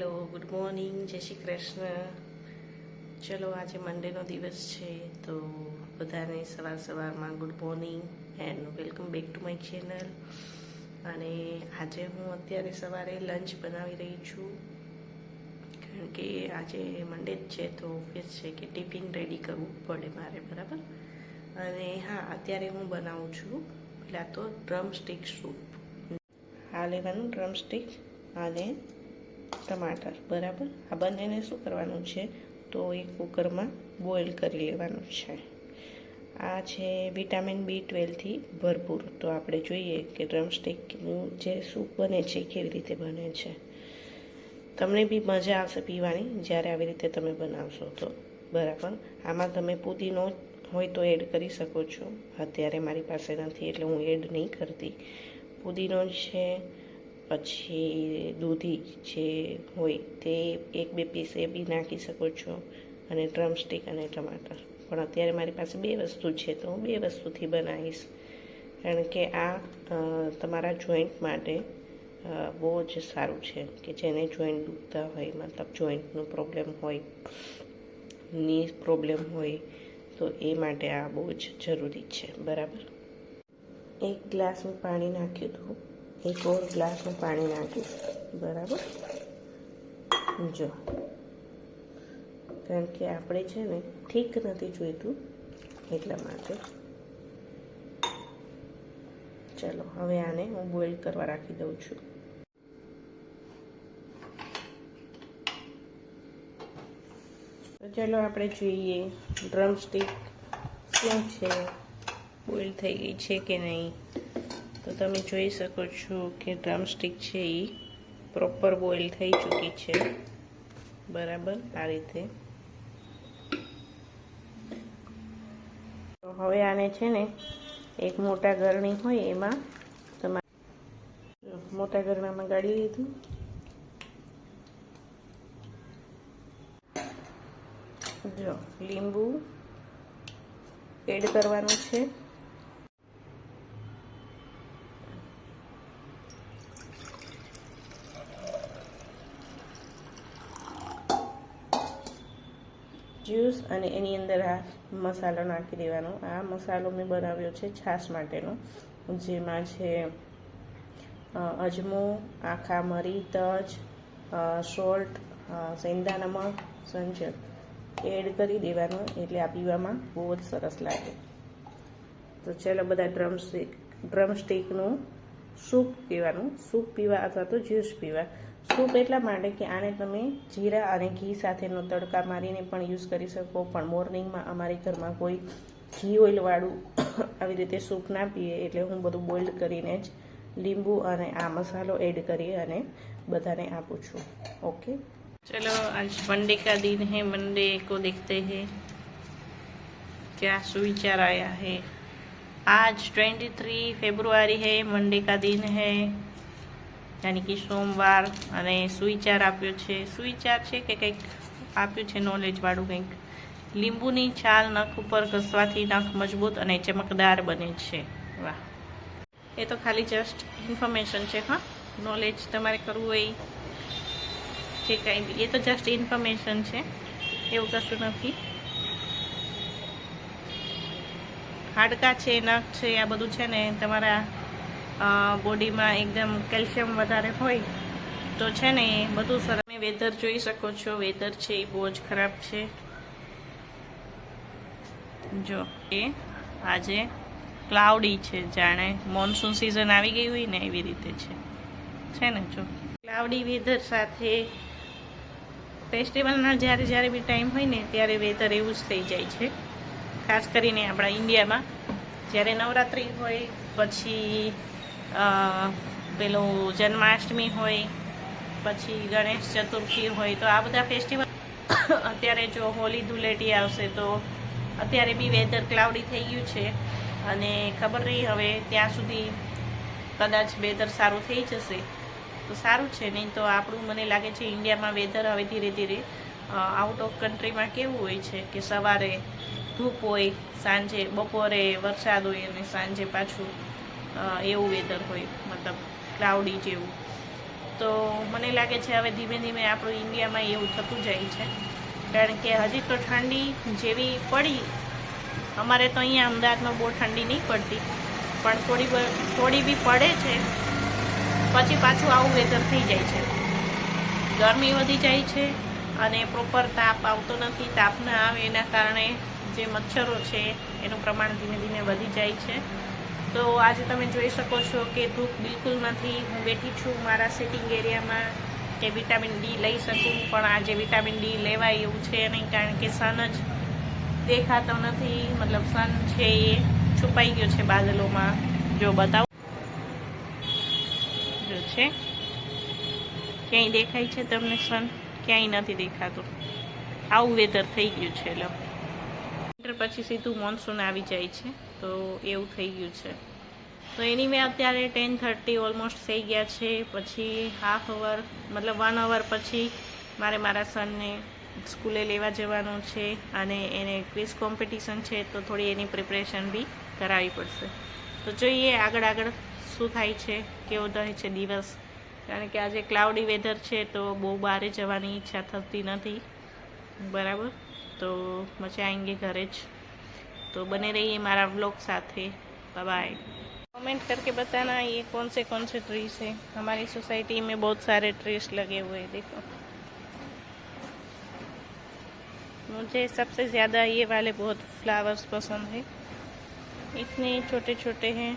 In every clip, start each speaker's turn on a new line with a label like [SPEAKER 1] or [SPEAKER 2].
[SPEAKER 1] Hello, good morning, જય શ્રી કૃષ્ણ. ચલો આજે મંડેનો દિવસ છે, તો બધાને સવારમાં good morning and welcome back to my channel. અને આજે હું અત્યારે સવારે લંચ બનાવી રહી છું, કારણ કે આજે મંડે જ છે તો ઓબ્વિયસ છે કે ટિફિન રેડી કરવું પડે મારે, બરાબર. અને હા, અત્યારે હું બનાવું છું પહેલાં તો ડ્રમસ્ટિક સૂપ. આ લેવાનું ડ્રમસ્ટિક અને ટમાટર, બરાબર. આ બંનેને શું કરવાનું છે તો એક કુકરમાં બોઇલ કરી લેવાનું છે. આ છે વિટામિન B12થી ભરપૂર. તો આપણે જોઈએ કે ડ્રમસ્ટિકનું જે સૂપ બને છે કેવી રીતે બને છે. તમને બી મજા આવશે પીવાની જ્યારે આવી રીતે તમે બનાવશો તો, બરાબર. આમાં તમે પુદીનો હોય તો એડ કરી શકો છો. અત્યારે મારી પાસે નથી એટલે હું એડ નહીં કરતી. પુદીનો છે, પછી દૂધી જે હોય તે 1-2 પીસ એ બી નાખી શકો છો, અને ડ્રમસ્ટિક અને ટમાટર. પણ અત્યારે મારી પાસે 2 વસ્તુ છે તો હું 2 વસ્તુથી બનાવીશ, કારણ કે આ તમારા જોઈન્ટ માટે બહુ જ સારું છે. કે જેને જોઈન્ટ દુખતા હોય, મતલબ જોઈન્ટનો પ્રોબ્લેમ હોય, ની પ્રોબ્લેમ હોય, તો એ માટે આ બહુ જ જરૂરી છે, બરાબર. 1 ગ્લાસ હું પાણી નાખ્યું હતું, 1 ઓર ગ્લાસ હું પાણી નાખીશ, બરાબર. જો, કારણ કે આપણે છે ને ઠીક નથી જોઈતું એટલા માટે. ચલો હવે આને હું બોઇલ કરવા રાખી દઉં છું. તો ચલો આપણે જોઈએ ડ્રમસ્ટિક શું છે, બોઇલ થઈ ગઈ છે કે નહીં. તો તમે જોઈ શકો છો કે ડ્રમસ્ટિક છે એ પ્રોપર બોઇલ થઈ ચૂકી છે, બરાબર. આ રીતે. તો હવે આને છે ને એક મોટા ગરણી હોય એમાં તમારે મોટા ગરણામાં ગાળી લીધું. જો લીંબુ એડ કરવાનું છે. જ્યુસ, અને એની અંદર આ મસાલો નાખી દેવાનો. આ મસાલો મેં બનાવ્યો છે છાશ માટેનો, જેમાં છે અજમો, આખા મરી, તજ, સોલ્ટ, સેંધા નમક, સંચળ એડ કરી દેવાનો, એટલે આ પીવામાં બહુ જ સરસ લાગે. તો ચાલો બધા ડ્રમસ્ટિકનું સૂપ પીવાનું, સૂપ પીવા અથવા તો જ્યુસ પીવા. સૂપ એટલા માટે કે આને તમે જીરા અને ઘી સાથેનો તડકા મારીને પણ યુઝ કરી શકો, પણ મોર્નિંગમાં અમારી ઘરમાં કોઈ ઘી ઓઇલવાળું આવી રીતે સૂપ ના પીએ, એટલે હું બધું બોઇલ્ડ કરીને જ લીંબુ અને આ મસાલો એડ કરી અને બધાને આપું છું. ओके, चलो आज मंडे का दिन है, मंडे को देखते हैं क्या सुविचार आया है. आज 23 फरवरी है, मंडे का दिन है, यानी कि सोमवार. અને સુવિચાર આપ્યો છે, સુવિચાર છે કે કંઈક આપ્યું છે નોલેજ વાળું કંઈક. લીંબુની છાલ નખ ઉપર ઘસવાથી નખ મજબૂત અને ચમકદાર બને છે. વાહ, એ તો ખાલી જસ્ટ ઇન્ફોર્મેશન છે. હા, નોલેજ તમારે કરવું હોય કે કંઈ બી, એ તો જસ્ટ ઇન્ફોર્મેશન છે, એવું કશું નથી. હાડકાં છે, નખ છે, આ બધું છે ને તમારા બોડીમાં એકદમ કેલ્શિયમ વધારે હોય તો છે ને એ બધું સરસ. તમે વેધર જોઈ શકો છો, વેધર છે એ બહુ જ ખરાબ છે. જો એ આજે ક્લાઉડી છે, જાણે મોન્સૂન સિઝન આવી ગઈ હોય ને એવી રીતે છે ને. જો ક્લાઉડી વેધર સાથે ફેસ્ટિવલના જ્યારે બી ટાઈમ હોય ને ત્યારે વેધર એવું જ થઈ જાય છે. ખાસ કરીને આપણા ઇન્ડિયામાં જ્યારે નવરાત્રિ હોય, પછી પેલું જન્માષ્ટમી હોય, પછી ગણેશ ચતુર્થી હોય, તો આ બધા ફેસ્ટિવલ અત્યારે જો હોળી ધૂળેટી આવશે તો અત્યારે બી વેધર ક્લાઉડી થઈ ગયું છે. અને ખબર નહીં હવે ત્યાં સુધી કદાચ વેધર સારું થઈ જશે તો સારું છે, નહીં તો આપણું મને લાગે છે ઇન્ડિયામાં વેધર હવે ધીરે ધીરે આઉટ ઓફ કન્ટ્રીમાં કેવું હોય છે કે સવારે ધૂપ હોય, સાંજે બપોરે વરસાદ હોય અને સાંજે પાછું એવું વેધર હોય, મતલબ ક્લાઉડી જેવું. તો મને લાગે છે હવે ધીમે ધીમે આપણું ઇન્ડિયામાં એવું થતું જાય છે, કારણ કે હજી તો ઠંડી જેવી પડી. અમારે તો અહીંયા અમદાવાદમાં બહુ ઠંડી નહીં પડતી, પણ થોડી બી પડે છે, પછી પાછું આવું વેધર થઈ જાય છે. ગરમી વધી જાય છે અને પ્રોપર તાપ આવતો નથી. તાપ ના આવે એના કારણે જે મચ્છરો છે એનું પ્રમાણ ધીમે ધીમે વધી જાય છે. તો આજે તમે જોઈ શકો છો કે ધૂપ બિલકુલ નથી. હું બેઠી છું મારા સિટિંગ એરિયામાં કે વિટામિન ડી લઈ શકું, પણ આજે વિટામિન ડી લેવાય એવું છે નહીં, કારણ કે સન જ દેખાતો નથી. મતલબ સન છે એ છુપાઈ ગયો છે બાદલોમાં. જો બતાવો, જો છે ક્યાંય દેખાય છે તમને સન? ક્યાંય નથી દેખાતું. આવું વેધર થઈ ગયું છે. વિન્ટર પછી સીધું મોન્સૂન આવી જાય છે, તો એવું થઈ ગયું છે. તો એની મેં અત્યારે 10:30 ઓલમોસ્ટ થઈ ગયા છે. પછી હાફ અવર મતલબ 1 અવર પછી મારે મારા સનને સ્કૂલે લેવા જવાનું છે, અને એને ક્વિઝ કોમ્પિટિશન છે, તો થોડી એની પ્રિપરેશન બી કરાવવી પડશે. તો જોઈએ આગળ શું થાય છે, કેવો રહે છે દિવસ, કારણ કે આજે ક્લાઉડી વેધર છે, તો બહુ બહાર જવાની ઈચ્છા થતી નથી. બરાબર, તો મજા આएंगे घरे જ. तो बने रहिए हमारा व्लॉग साथे. Bye bye. कमेंट करके बताना ये कौन से ट्रीज है. हमारी सोसाइटी में बहुत सारे ट्रीज लगे हुए हैं. देखो, मुझे सबसे ज़्यादा ये वाले बहुत फ्लावर्स पसंद है. इतने छोटे छोटे हैं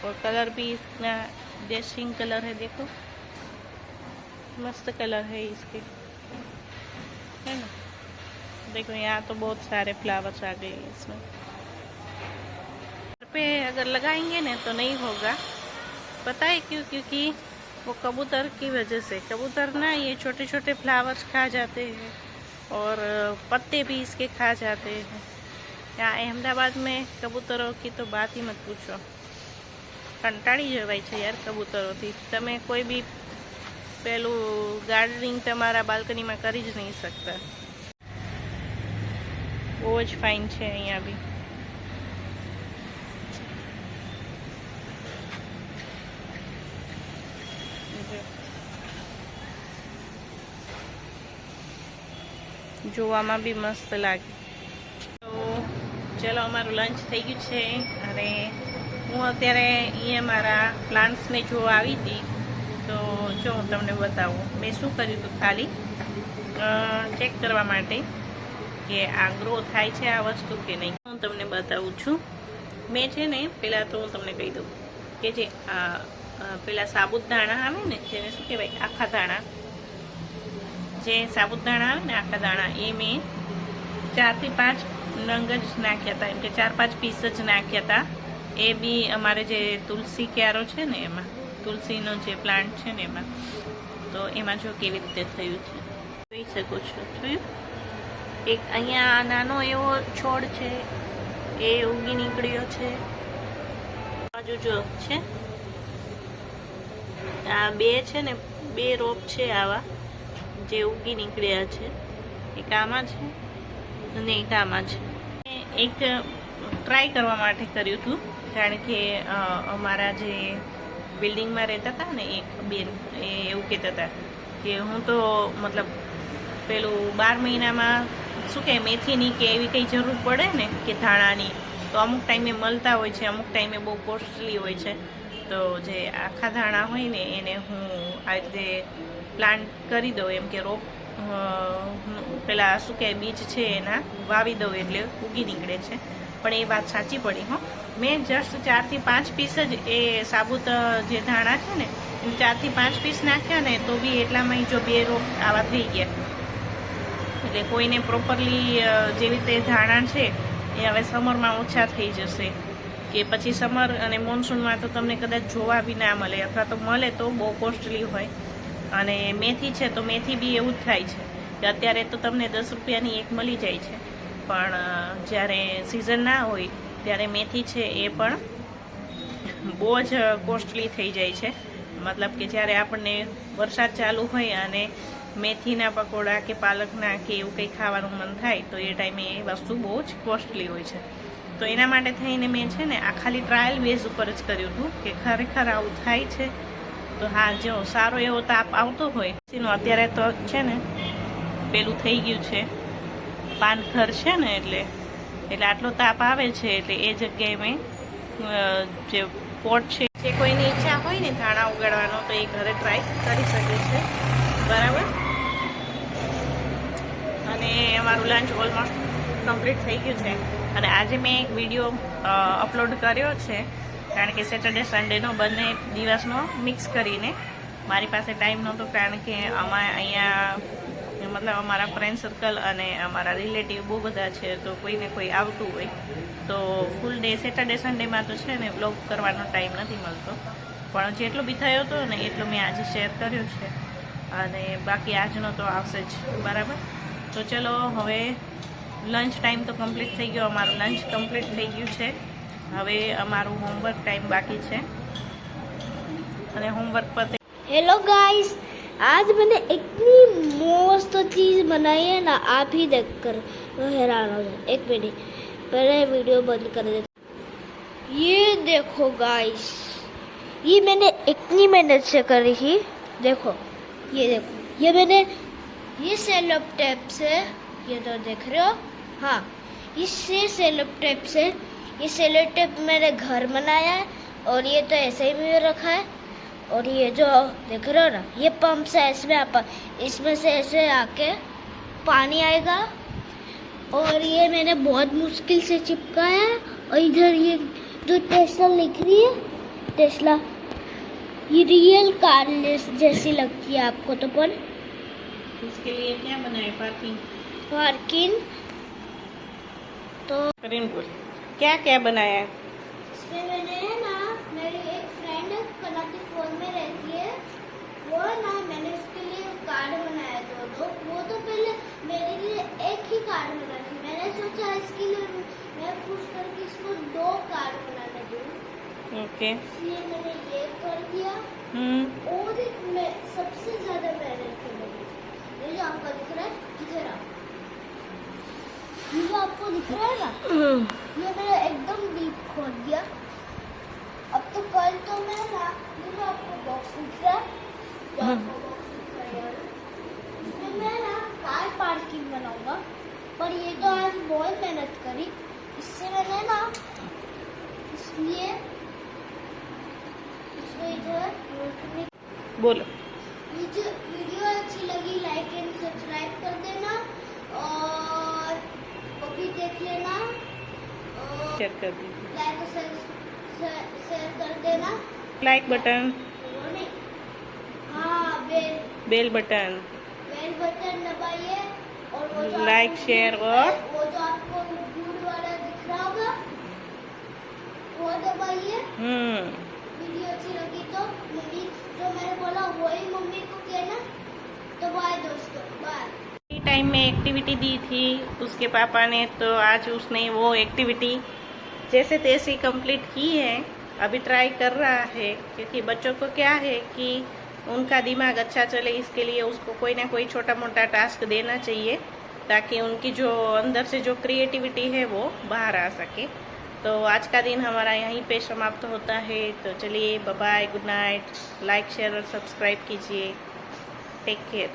[SPEAKER 1] और कलर भी इतना डैशिंग कलर है. देखो मस्त कलर है इसके, है ना. देखो यहाँ तो बहुत सारे फ्लावर्स आ गए इसमें. घर पे अगर लगाएंगे ना तो नहीं होगा. पता है क्यों? क्योंकि वो कबूतर की वजह से. कबूतर ना ये छोटे छोटे फ्लावर्स खा जाते हैं और पत्ते भी इसके खा जाते हैं. यहाँ अहमदाबाद में कबूतरों की तो बात ही मत पूछो. कंटाળી જવાય છે યાર કબૂતરોથી. તમે કોઈ બી પેલું ગાર્ડનિંગ તમારા બાલ્કનીમાં કરી જ નહીં શકતા. બહુ જ ફાઇન છે અહીંયા બી. જોવામાં બી મસ્ત લાગે. તો ચલો, અમારું લંચ થઈ ગયું છે, અને હું અત્યારે અહીંયા મારા પ્લાન્ટ્સને જોવા આવી હતી. તો જો હું તમને બતાવું મેં શું કર્યું હતું. ખાલી ચેક કરવા માટે કે આ ગ્રો થાય છે આ વસ્તુ કે નહીં, હું તમને બતાવું છું. મેં છે ને પહેલાં તો હું તમને કહી દઉં કે જે પેલા સાબુદાણા આવે ને, જેને શું કહેવાય, આખા દાણા, જે સાબુદાણા આવે ને આખા દાણા, એ મેં 4 થી 5 નંગ જ નાખ્યા હતા. એમ કે 4-5 પીસ જ નાખ્યા હતા. એ બી અમારે જે તુલસી ક્યારો છે ને, એમાં તુલસીનો જે પ્લાન્ટ છે ને એમાં. તો એમાં જો કેવી રીતે થયું છે જોઈ શકો છો. જોયું? એક અહીંયા નાનો એવો છોડ છે, એ ઉગી નીકળ્યો છે. બાજુ જો છે આ 2 છે ને, 2 રોપ છે આવા જે ઉગી નીકળ્યા છે. એક આમાં છે અને એક આમાં છે. એક ટ્રાય કરવા માટે કર્યું હતું, કારણ કે અમારા જે બિલ્ડિંગમાં રહેતા હતા ને એક બેન, એ એવું કહેતા હતા કે હું તો મતલબ પેલું 12 મહિનામાં શું કહે મેથીની કે એવી કંઈ જરૂર પડે ને કે ધાણાની, તો અમુક ટાઈમે મળતા હોય છે, અમુક ટાઈમે બહુ કોસ્ટલી હોય છે. તો જે આખા ધાણા હોય ને એને હું આ રીતે પ્લાન્ટ કરી દઉં, એમ કે રોપ પેલા શું કહે બીજ છે એના વાવી દઉં એટલે ઉગી નીકળે છે. પણ એ વાત સાચી પડી. મેં જસ્ટ 4 થી 5 પીસ જ એ સાબુત જે ધાણા છે ને, 4 થી 5 પીસ નાખ્યા ને, તો બી એટલામાં જો 2 રોપ આવા થઈ ગયા. એટલે કોઈને પ્રોપરલી જેવી રીતે ધાણા છે એ હવે સમરમાં ઓછા થઈ જશે, કે પછી સમર અને મોન્સૂનમાં તો તમને કદાચ જોવા બી ના મળે, અથવા તો મળે તો બહુ કોસ્ટલી હોય. અને મેથી છે તો મેથી બી એવું જ થાય છે કે અત્યારે તો તમને 10 રૂપિયાની એક મળી જાય છે, પણ જ્યારે સિઝન ના હોય ત્યારે મેથી છે એ પણ બહુ જ કોસ્ટલી થઈ જાય છે. મતલબ કે જ્યારે આપણને વરસાદ ચાલુ હોય અને મેથીના પકોડા કે પાલકના કે એવું કંઈ ખાવાનું મન થાય, તો એ ટાઈમે એ વસ્તુ બહુ જ કોસ્ટલી હોય છે. તો એના માટે થઈને મેં છે ને આ ખાલી ટ્રાયલ બેઝ ઉપર જ કર્યું હતું કે ખરેખર આવું થાય છે તો હા, જો સારો એવો તાપ આવતો હોય એનું અત્યારે તો છે ને પેલું થઈ ગયું છે પાનખર છે ને, એટલે આટલો તાપ આવે છે, એટલે એ જગ્યાએ મેં જે પોટ છે, જે કોઈની ઈચ્છા હોય ને ધાણા ઉગાડવાનો તો એ ઘરે ટ્રાય કરી શકે છે, બરાબર. અને અમારું લંચ ઓલમોસ્ટ કમ્પ્લીટ થઈ ગયું છે. અને આજે મેં એક વિડીયો અપલોડ કર્યો છે, કારણ કે સેટરડે સન્ડેનો બંને દિવસનો મિક્સ કરીને મારી પાસે ટાઈમ નહોતો, કારણ કે અહીંયા મતલબ અમારા ફ્રેન્ડ સર્કલ અને અમારા રિલેટિવ બહુ બધા છે, તો કોઈને કોઈ આવતું હોય તો ફૂલ ડે સેટરડે સન્ડેમાં તો છે ને વ્લોગ કરવાનો ટાઈમ નથી મળતો, પણ જેટલો બી થયો હતો ને એટલો મેં આજે શેર કર્યો છે. અને બાકી આજનો તો આવશે જ, બરાબર. તો ચલો, હવે લંચ ટાઈમ તો કમ્પ્લીટ થઈ ગયો, અમારું લંચ કમ્પ્લીટ થઈ ગયું છે. હવે અમારું હોમવર્ક ટાઈમ બાકી છે અને હોમવર્ક પર
[SPEAKER 2] हेलो गाइस, आज मैंने इतनी मस्त चीज़ बनाई है ना, आप ही देखकर हैरान हो जाए। एक मिनट पहले वीडियो बंद कर देते। ये देखो गाइस, ये मैंने इतनी मेहनत से करी थी। देखो, ये मैंने ये सेलो टेप से, ये तो देख रहे हो, हाँ, इससे सेलो टेप से, ये सेलो टेप मैंने घर बनाया है और ये तो ऐसे ही में रखा है। और ये जो देख रहे हो ना, ये पंप से इसमें से ऐसे आके पानी आएगा। और ये मैंने बहुत मुश्किल से चिपकाया है। और इधर ये जो टेस्ला लिख रही है, टेस्ला, ये रियल कार जैसी लगती है आपको तो, पर
[SPEAKER 1] इसके लिए क्या बनाए?
[SPEAKER 2] पार्किंग तो
[SPEAKER 1] क्या क्या बनाया है?
[SPEAKER 2] इसमें मैंने है ना, मेरी एक फ्रेंड कनाटी फोन में रहती है, वो ना, मैंने उसके लिए कार्ड बनाया दो। वो तो पहले मेरे लिए एक ही कार्ड बना थी, मैंने सोचा इसके लिए मैं पूछ करके इसको 2 कार्ड बनाने दूँ।
[SPEAKER 1] ओके,
[SPEAKER 2] इसलिए मैंने ये कर दिया। और मैं सबसे ज्यादा मेहनत की लगी, ये जो आपको दिख रहा है, इधर आओ, ये जो आपको दिख रहा है ना, ये मैंने एकदम डीप खोद दिया। अब तो कल तो मैं ना, ये जो आपको बॉक्स दिख रहा है, इसमें मैं ना कार पार्किंग बनाऊंगा। पर ये तो आज बहुत मेहनत करी, इससे मैंने ना, इसलिए इसको इधर रखने।
[SPEAKER 1] बोलो।
[SPEAKER 2] ये जो वीडियो अच्छी लगी, लाइक एंड सब्सक्राइब कर देना और कभी देख लेना,
[SPEAKER 1] शेयर कर दीजिए,
[SPEAKER 2] लाइक और शेयर कर देना,
[SPEAKER 1] लाइक बटन,
[SPEAKER 2] वो नहीं, हाँ,
[SPEAKER 1] बेल बटन
[SPEAKER 2] दबाइए। और वो जो
[SPEAKER 1] लाइक,
[SPEAKER 2] आपको
[SPEAKER 1] शेयर और
[SPEAKER 2] वो जो आपको ब्लू वाला दिख रहा होगा, वो दबाइए। वीडियो अच्छी लगी तो मम्मी जो मैंने बोला वही मम्मी को कहना। तो बाय दोस्तों, बाय।
[SPEAKER 1] टाइम में एक्टिविटी दी थी उसके पापा ने, तो आज उसने वो एक्टिविटी जैसे तैसे कंप्लीट की है। अभी ट्राई कर रहा है, क्योंकि बच्चों को क्या है कि उनका दिमाग अच्छा चले, इसके लिए उसको कोई ना कोई छोटा मोटा टास्क देना चाहिए, ताकि उनकी जो अंदर से जो क्रिएटिविटी है वो बाहर आ सके। तो आज का दिन हमारा यहीं पे समाप्त होता है। तो चलिए, bye bye, good night, like share और सब्सक्राइब कीजिए, टेक केयर।